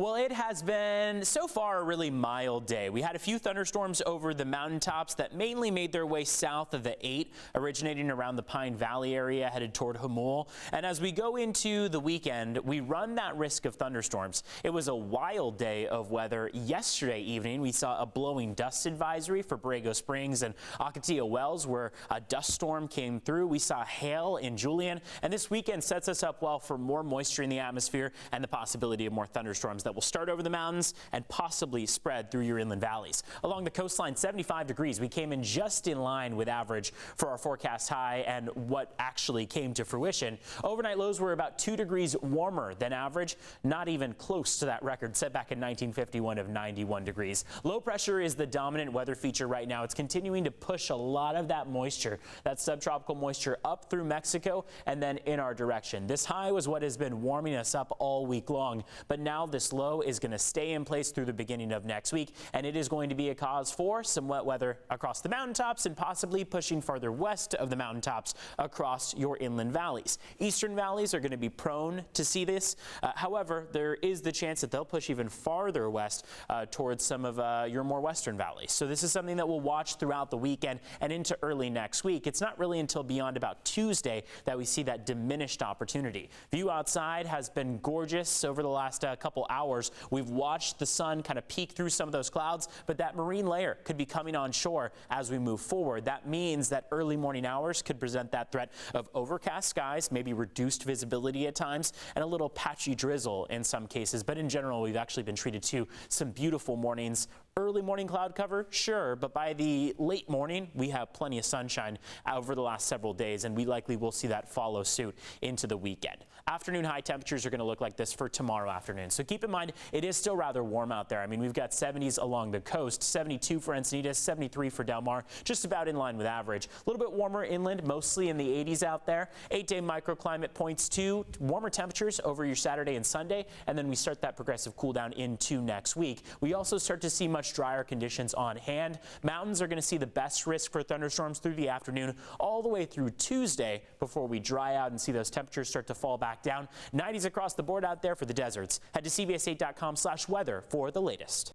Well, it has been so far a really mild day. We had a few thunderstorms over the mountaintops that mainly made their way south of the 8, originating around the Pine Valley area headed toward Hamul. And as we go into the weekend, we run that risk of thunderstorms. It was a wild day of weather. Yesterday evening, we saw a blowing dust advisory for Borrego Springs and Ocotillo Wells, where a dust storm came through. We saw hail in Julian, and this weekend sets us up well for more moisture in the atmosphere and the possibility of more thunderstorms that will start over the mountains and possibly spread through your inland valleys. Along the coastline, 75 degrees. We came in just in line with average for our forecast high and what actually came to fruition. Overnight lows were about 2 degrees warmer than average, not even close to that record set back in 1951 of 91 degrees. Low pressure is the dominant weather feature right now. It's continuing to push a lot of that moisture, that subtropical moisture, up through Mexico and then in our direction. This high was what has been warming us up all week long, but now this low is going to stay in place through the beginning of next week, and it is going to be a cause for some wet weather across the mountaintops and possibly pushing farther west of the mountaintops across your inland valleys. Eastern valleys are going to be prone to see this. However, there is the chance that they'll push even farther west towards some of your more western valleys. So this is something that we'll watch throughout the weekend and into early next week. It's not really until beyond about Tuesday that we see that diminished opportunity. View outside has been gorgeous over the last couple hours. We've watched the sun kind of peek through some of those clouds, but that marine layer could be coming on shore as we move forward. That means that early morning hours could present that threat of overcast skies, maybe reduced visibility at times, and a little patchy drizzle in some cases. But in general, we've actually been treated to some beautiful mornings. Early morning cloud cover, sure, but by the late morning, we have plenty of sunshine over the last several days, and we likely will see that follow suit into the weekend. Afternoon high temperatures are going to look like this for tomorrow afternoon. So keep in mind, it is still rather warm out there. I mean, we've got 70s along the coast, 72 for Encinitas, 73 for Del Mar, just about in line with average. A little bit warmer inland, mostly in the 80s out there. 8-day microclimate points to warmer temperatures over your Saturday and Sunday, and then we start that progressive cool down into next week. We also start to see much drier conditions on hand. Mountains are going to see the best risk for thunderstorms through the afternoon all the way through Tuesday before we dry out and see those temperatures start to fall back down. 90s across the board out there for the deserts. Head to CBS8.com/weather for the latest.